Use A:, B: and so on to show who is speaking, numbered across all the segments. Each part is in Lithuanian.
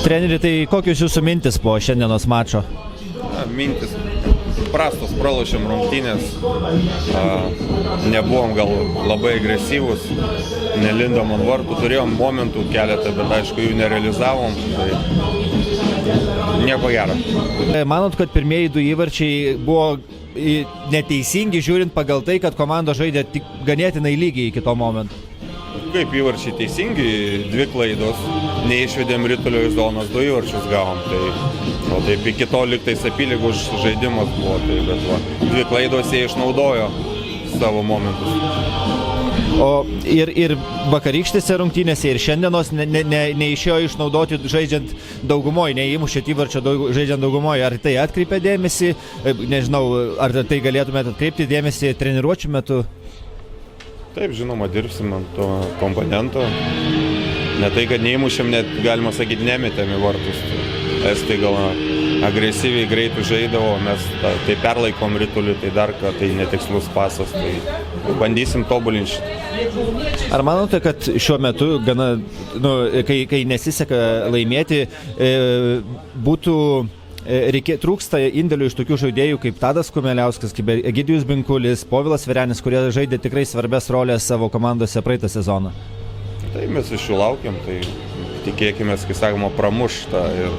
A: Treneri, tai kokios jūsų mintis po šiandienos mačo?
B: Mintis prastos, pralošėm rungtynės, nebuvom gal labai agresyvus, nelindom ant vartų, turėjom momentų keletą, bet aišku jų nerealizavom, tai nieko gero.
A: Manot, kad pirmieji 2 įvarčiai buvo neteisingi, žiūrint pagal tai, kad komanda žaidė tik ganėtinai lygiai iki to momento?
B: Kaip įvarčiai teisingi, 2 klaidos, neišvedėm ritulio į zonas, 2 įvarčius gavom, tai o taip iki to lygtais apylygus žaidimas buvo, tai bet va, 2 klaidos jie išnaudojo savo momentus.
A: O ir vakarykštėse rungtynėse ir šiandienos neišėjo išnaudoti žaidžiant daugumoje, neįmušėt įvarčio žaidžiant daugumoje. Ar tai atkreipė dėmesį, nežinau, ar tai galėtumėte atkreipti dėmesį treniruočių metu?
B: Taip, žinoma, dirbsim ant to komponento. Ne tai, kad neįmušėm, net galima sakyti, nemetėm į vartus. Estai gal agresyviai greitai žaidavo, mes tai perlaikom ritulį, tai dar ką, tai netikslus pasas, tai bandysim tobulinti šitą.
A: Ar manote, kad šiuo metu, gana, kai nesiseka laimėti, trūksta indėlių iš tokių žaidėjų kaip Tadas Kumeliauskas, kaip Egidijus Binkulis, Povilas Verenis, kurie žaidė tikrai svarbias rolės savo komandose praeitą sezoną?
B: Tai mes iš jų laukiam, tai tikėkime, kai sakoma, pramuš tą ir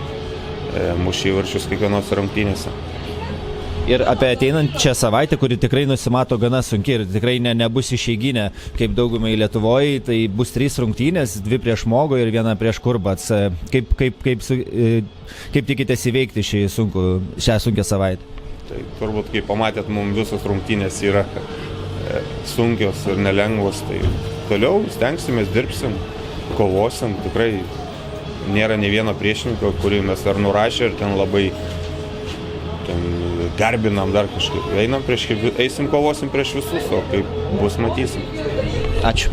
B: muš įvarčius kiekvienos rungtynėse.
A: Ir apie ateinančią savaitę, kuri tikrai nusimato gana sunki ir tikrai nebus išeiginė, kaip daugumai Lietuvoje, tai bus 3 rungtynės, 2 prieš Mogo ir 1 prieš Kurbats. Kaip tikitės įveikti šią sunkią savaitę?
B: Tai turbūt, kaip pamatėt, mums visos rungtynės yra sunkios ir nelengvos, tai toliau stengsimės, dirbsim, kovosim, tikrai nėra nei vieno priešininko, kurį mes ar nurašę ir ten labai garbinam dar kažkaip. Eisim, kovosim prieš visus, o kaip bus, matysim.
A: Ačiū.